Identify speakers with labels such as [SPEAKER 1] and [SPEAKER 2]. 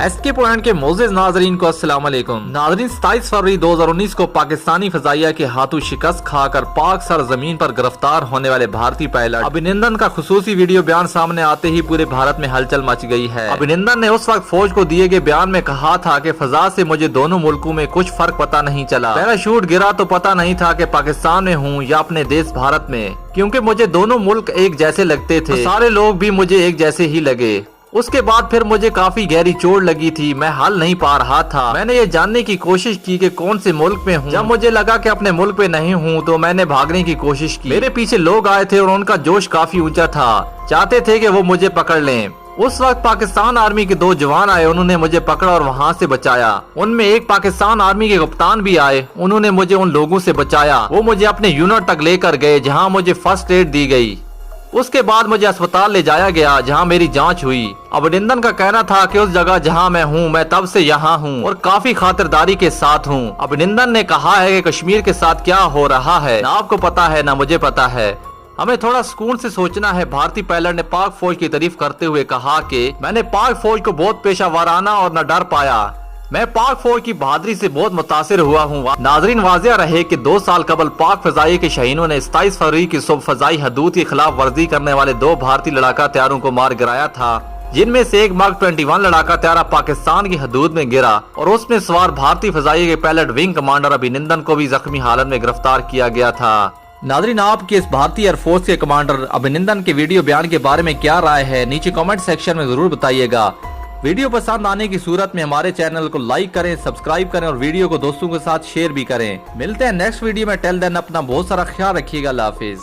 [SPEAKER 1] SK point के Moses नाज़रीन को अस्सलाम वालेकुम। नाज़रीन 27 फरवरी 2019 को पाकिस्तानी फजाइया के हाथों शिकस्त खाकर पाक सरजमीन पर गिरफ्तार होने वाले भारतीय पायलट अभिनंदन का खुसूसी वीडियो बयान सामने आते ही पूरे भारत में हलचल मच गई है। अभिनंदन ने उस वक्त फौज को दिए गए बयान में कहा था कि फजा से मुझे दोनों मुल्कों में कुछ फर्क पता नहीं चला। पैराशूट गिरा तो पता नहीं था कि पाकिस्तान में हूँ या अपने देश भारत में, क्योंकि मुझे दोनों मुल्क एक जैसे लगते थे, सारे लोग भी मुझे एक जैसे ही लगे। उसके बाद फिर मुझे काफी गहरी चोट लगी थी, मैं हल नहीं पा रहा था। मैंने ये जानने की कोशिश की कि कौन से मुल्क में हूँ। जब मुझे लगा कि अपने मुल्क में नहीं हूँ तो मैंने भागने की कोशिश की। मेरे पीछे लोग आए थे और उनका जोश काफी ऊंचा था, चाहते थे कि वो मुझे पकड़ लें। उस वक्त पाकिस्तान आर्मी के 2 जवान आए, उन्होंने मुझे पकड़ा और वहाँ से बचाया। उनमें एक पाकिस्तान आर्मी के कप्तान भी आए, उन्होंने मुझे उन लोगों से बचाया। वो मुझे अपने यूनिट तक लेकर गए जहाँ मुझे फर्स्ट एड दी गई। उसके बाद मुझे अस्पताल ले जाया गया जहां मेरी जांच हुई। अभिनंदन का कहना था कि उस जगह जहां मैं हूं मैं तब से यहां हूं और काफी खातिरदारी के साथ हूं। अभिनंदन ने कहा है कि कश्मीर के साथ क्या हो रहा है ना आपको पता है ना मुझे पता है, हमें थोड़ा सुकून से सोचना है। भारतीय पायलट ने पाक फौज की तारीफ करते हुए कहा कि मैंने पाक फौज को बहुत पेशा वाराना और न डर पाया। मैं पाक फौज की बहादुरी से बहुत मुतासिर हुआ हूँ। नाजरीन, वाज़ेह रहे कि 2 साल कबल पाक फजाई के शहीनों ने 27 फरवरी की सुबह फजाई हदूद की खिलाफ वर्जी करने वाले 2 भारतीय लड़ाका तैयारों को मार गिराया था, जिनमें से एक मार्क 21 लड़ाका तैयारा पाकिस्तान की हदूद में गिरा और उसमें सवार भारतीय फजाई के पायलट विंग कमांडर अभिनंदन को भी जख्मी हालत में गिरफ्तार किया गया था। नाजरीन, आपके इस भारतीय एयरफोर्स के कमांडर अभिनंदन के वीडियो बयान के बारे में क्या राय है, नीचे कमेंट सेक्शन में जरूर बताइएगा। वीडियो पसंद आने की सूरत में हमारे चैनल को लाइक करें, सब्सक्राइब करें और वीडियो को दोस्तों के साथ शेयर भी करें। मिलते हैं नेक्स्ट वीडियो में। टिल देन अपना बहुत सारा ख्याल रखिएगा। अल्लाह हाफिज।